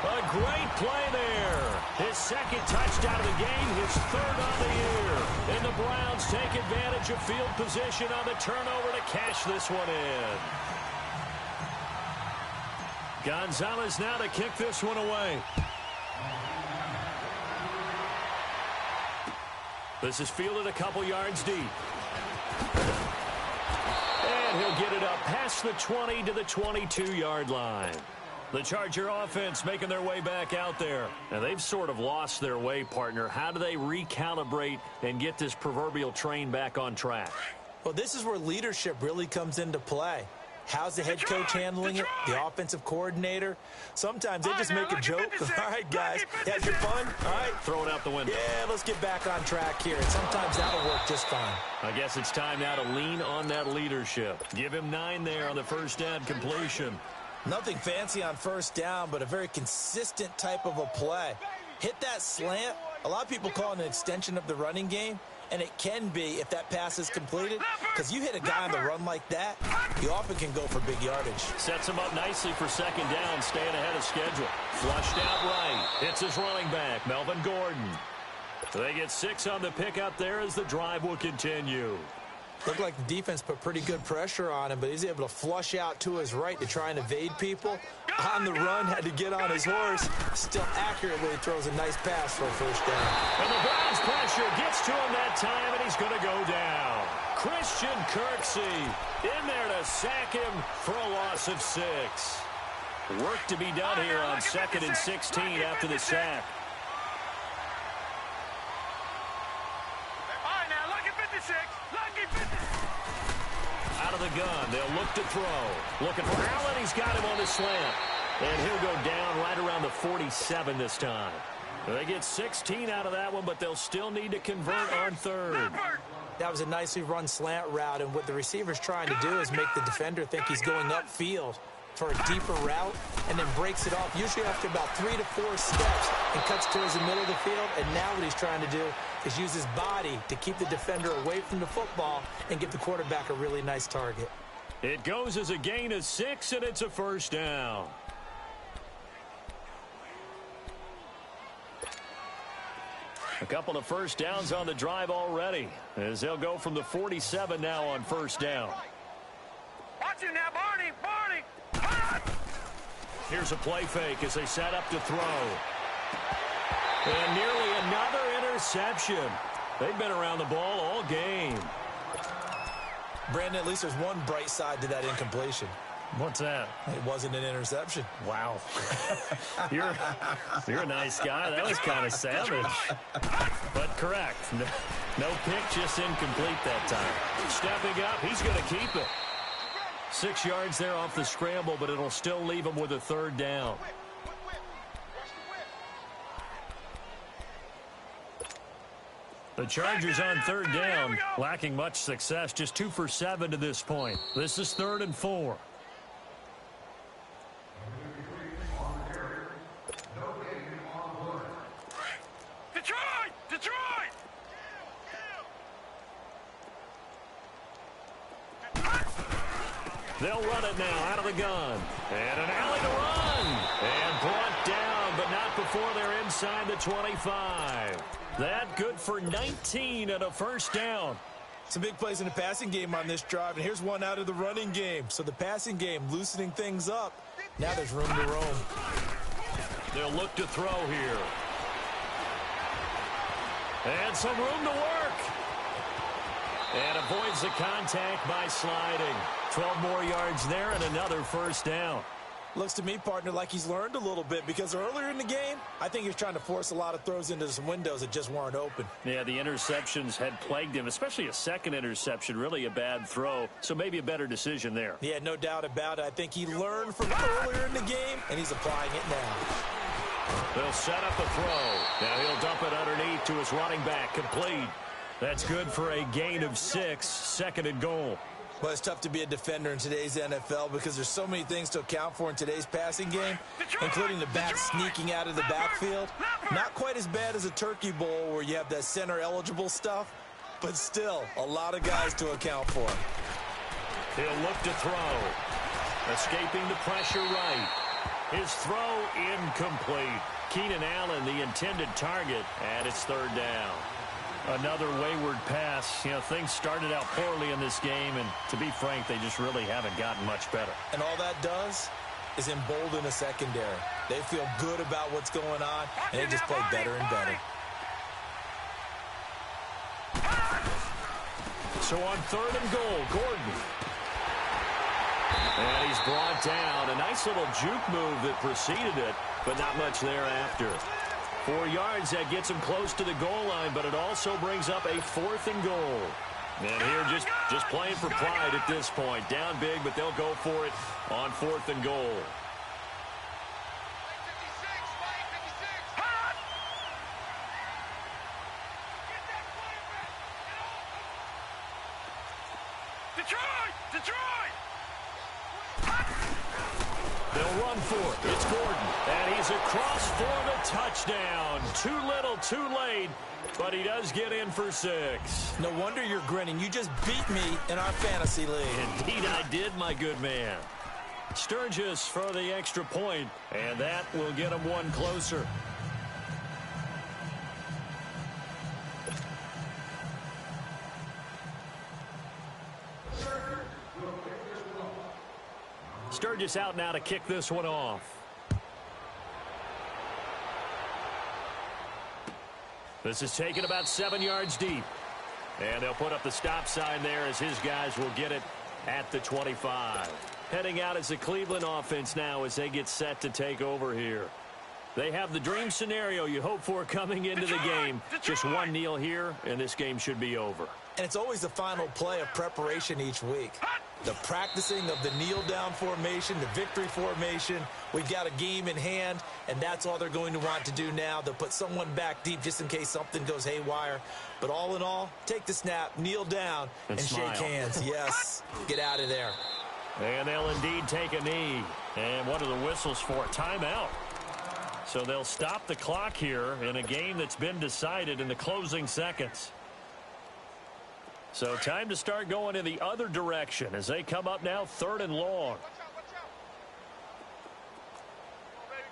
A great play there. His 2nd touchdown of the game, his 3rd on the year. And the Browns take advantage of field position on the turnover to cash this one in. Gonzalez now to kick this one away. This is fielded a couple yards deep. And he'll get it up past the 20 to the 22-yard line. The Charger offense making their way back out there. And they've sort of lost their way, partner. How do they recalibrate and get this proverbial train back on track? Well, this is where leadership really comes into play. How's the head coach handling it? The offensive coordinator? Sometimes they just make a joke. All right, guys, had your fun? All right. Throw it out the window. Yeah, let's get back on track here. And sometimes that'll work just fine. I guess it's time now to lean on that leadership. Give him 9 there on the first down completion. Nothing fancy on first down, but a very consistent type of a play. Hit that slant. A lot of people call it an extension of the running game, and it can be if that pass is completed, because you hit a guy on the run like that, you often can go for big yardage. Sets him up nicely for second down, staying ahead of schedule. Flushed out right. Hits his running back, Melvin Gordon. They get 6 on the pickup there as the drive will continue. Looked like the defense put pretty good pressure on him, but he's able to flush out to his right to try and evade people. On the run, had to get on his horse. Still accurately throws a nice pass for a first down. And the Browns pressure gets to him that time, and he's going to go down. Christian Kirksey in there to sack him for a loss of 6. Work to be done here on 2nd and 16 after the sack. All right, now, lucky 56. Lucky 56. Out of the gun, they'll look to throw. Looking for Allen, he's got him on the slant. And he'll go down right around the 47 this time. They get 16 out of that one, but they'll still need to convert on 3rd. That was a nicely run slant route, and what the receiver's trying to do is make the defender think he's going upfield for a deeper route, and then breaks it off, usually after about 3 to 4 steps, and cuts towards the middle of the field. And now what he's trying to do is use his body to keep the defender away from the football and give the quarterback a really nice target. It goes as a gain of 6, and it's a first down. A couple of first downs on the drive already, as they'll go from the 47 now on first down. Watch it now, Barney. Barney. Here's a play fake as they set up to throw. And nearly another interception. They've been around the ball all game. Brandon, at least there's one bright side to that incompletion. What's that? It wasn't an interception. Wow. You're a nice guy. That was kind of savage. But correct. No pick, just incomplete that time. Stepping up, he's going to keep it. 6 yards there off the scramble, but it'll still leave him with a 3rd down. The Chargers on 3rd down, lacking much success, just 2 for 7 to this point. This is 3rd and 4. Detroit! Detroit! They'll run it now out of the gun. And an alley to run. And brought down, but not before they're inside the 25. That good for 19 and a first down. Some big plays in the passing game on this drive, and here's one out of the running game. So the passing game loosening things up. Now there's room to roam. They'll look to throw here. And some room to work. And avoids the contact by sliding. 12 more yards there and another first down. Looks to me, partner, like he's learned a little bit, because earlier in the game, I think he was trying to force a lot of throws into some windows that just weren't open. Yeah, the interceptions had plagued him, especially a second interception, really a bad throw. So maybe a better decision there. Yeah, no doubt about it. I think he learned from earlier in the game, and he's applying it now. They'll set up a throw. Now he'll dump it underneath to his running back, complete. That's good for a gain of 6, 2nd and goal. Well, it's tough to be a defender in today's NFL because there's so many things to account for in today's passing game, including the back sneaking out of the backfield. Not quite as bad as a turkey bowl where you have that center-eligible stuff, but still a lot of guys to account for. He'll look to throw. Escaping the pressure right. His throw incomplete. Keenan Allen, the intended target, and it's 3rd down. Another wayward pass. You know, things started out poorly in this game, and to be frank, they just really haven't gotten much better. And all that does is embolden a secondary. They feel good about what's going on, and they just play better and better. So on 3rd and goal, Gordon. And he's brought down. A nice little juke move that preceded it, but not much thereafter. 4 yards, that gets him close to the goal line, but it also brings up a 4th and goal. And here just playing for pride at this point. Down big, but they'll go for it on 4th and goal. Detroit! They'll run for it. It's Gordon. And he's across for the touchdown. Too little, too late. But he does get in for 6. No wonder you're grinning. You just beat me in our fantasy league. Indeed I did, my good man. Sturgis for the extra point, and that will get him one closer. Sturgis out now to kick this one off. This is taken about 7 yards deep. And they'll put up the stop sign there as his guys will get it at the 25. Heading out as the Cleveland offense now as they get set to take over here. They have the dream scenario you hope for coming into the game. Just one kneel here, and this game should be over. And it's always the final play of preparation each week. The practicing of the kneel-down formation, the victory formation. We've got a game in hand, and that's all they're going to want to do now. They'll put someone back deep just in case something goes haywire. But all in all, take the snap, kneel down, and shake hands. Yes, get out of there. And they'll indeed take a knee. And what are the whistles for? Timeout. So they'll stop the clock here in a game that's been decided in the closing seconds. So time to start going in the other direction as they come up now 3rd and long.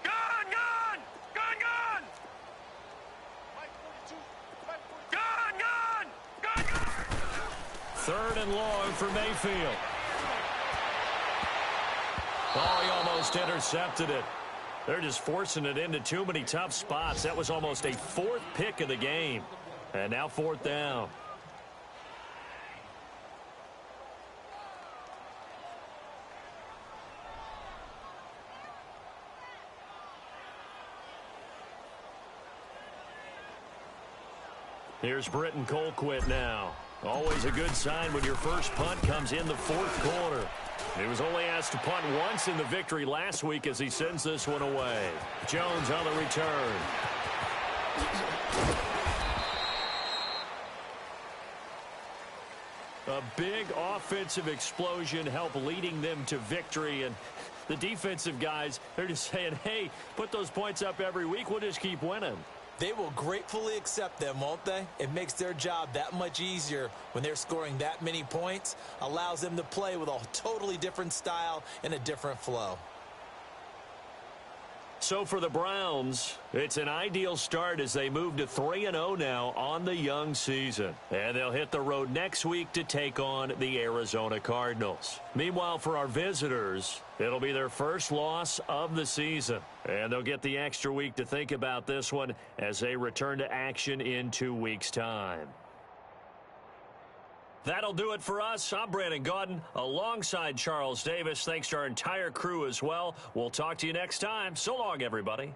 Gun! Gun! 3rd and long for Mayfield. Oh, he almost intercepted it. They're just forcing it into too many tough spots. That was almost a 4th pick of the game. And now 4th down. Here's Britton Colquitt now. Always a good sign when your first punt comes in the 4th quarter. He was only asked to punt once in the victory last week as he sends this one away. Jones on the return. A big offensive explosion helped leading them to victory, and the defensive guys, they're just saying, hey, put those points up every week, we'll just keep winning. They will gratefully accept them, won't they? It makes their job that much easier when they're scoring that many points. Allows them to play with a totally different style and a different flow. So for the Browns, it's an ideal start as they move to 3-0 now on the young season. And they'll hit the road next week to take on the Arizona Cardinals. Meanwhile, for our visitors, it'll be their first loss of the season. And they'll get the extra week to think about this one as they return to action in 2 weeks' time. That'll do it for us. I'm Brandon Gaudin alongside Charles Davis. Thanks to our entire crew as well. We'll talk to you next time. So long, everybody.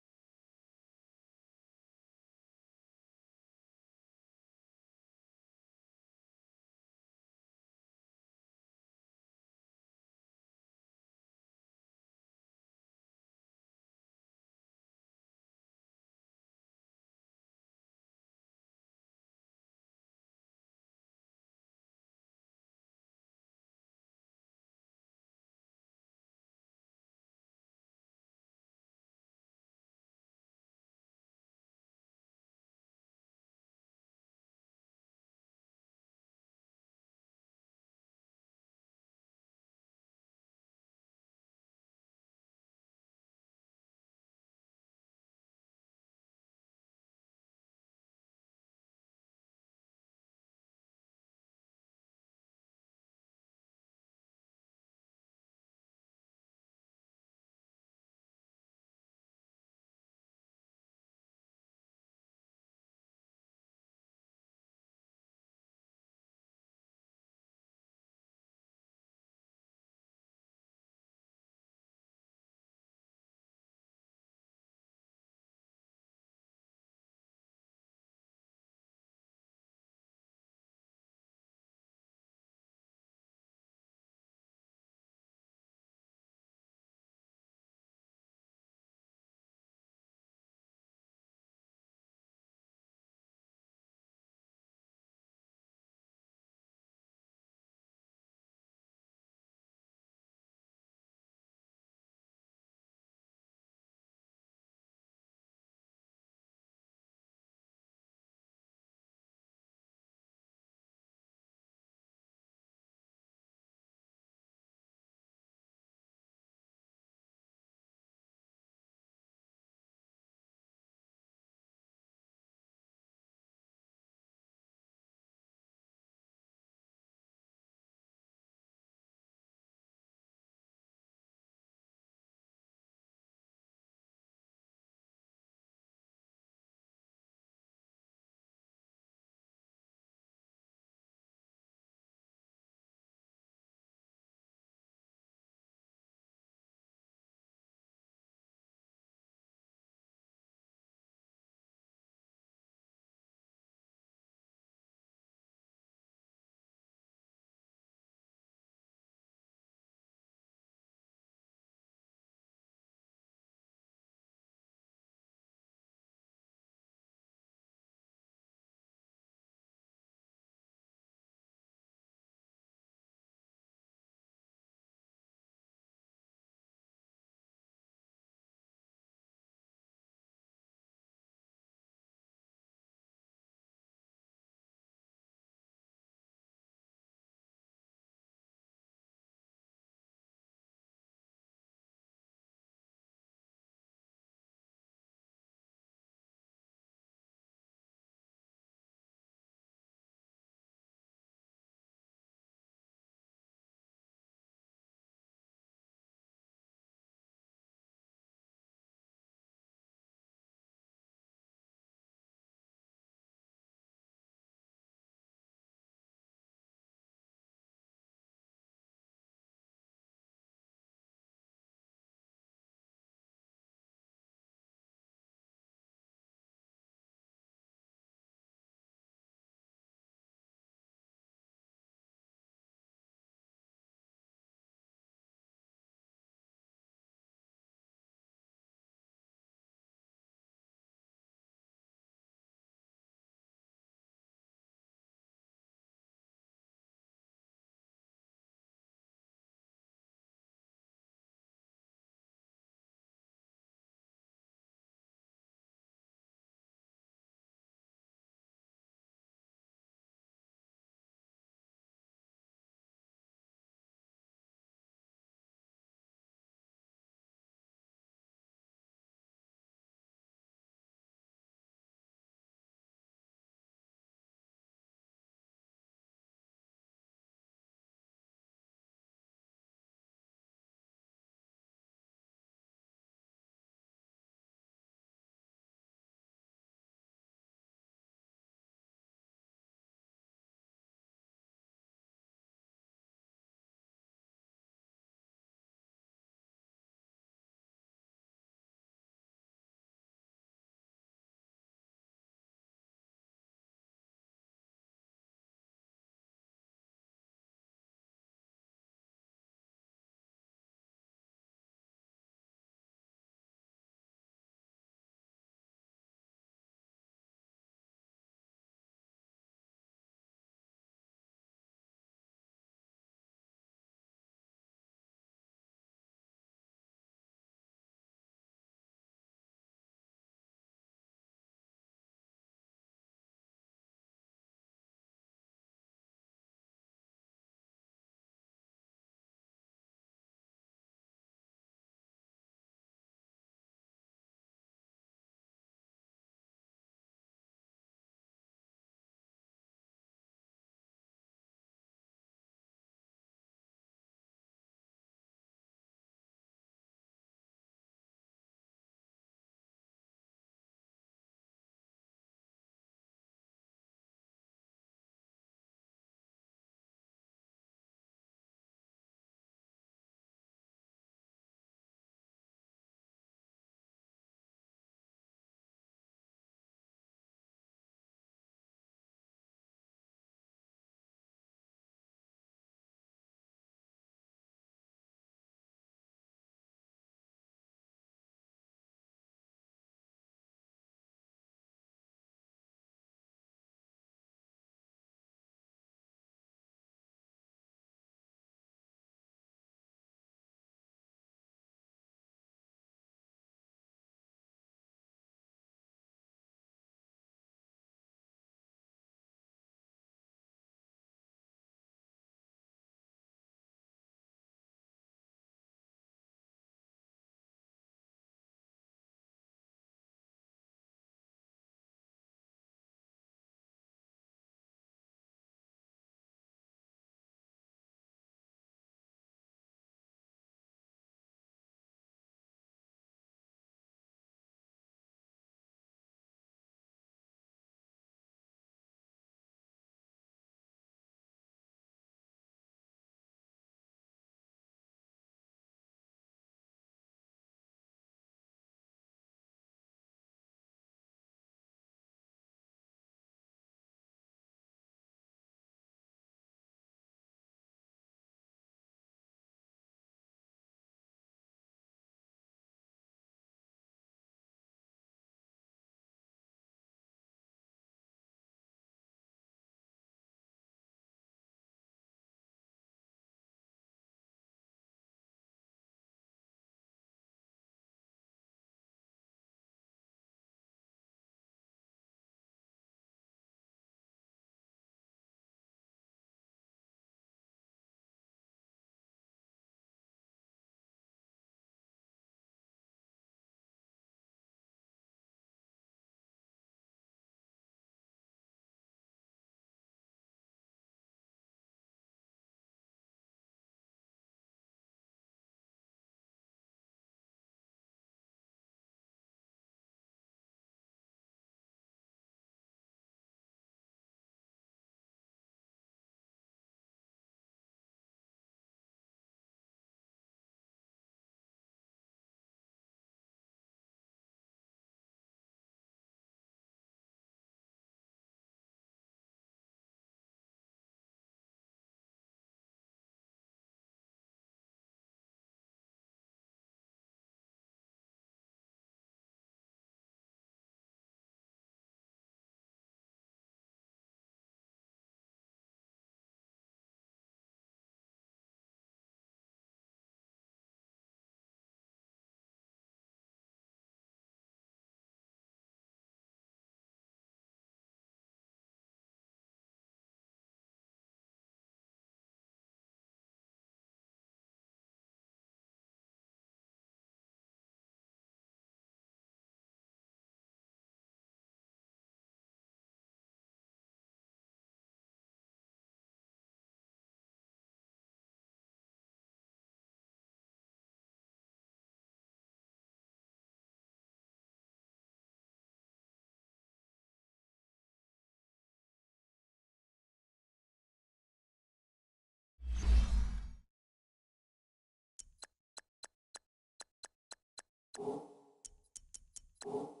you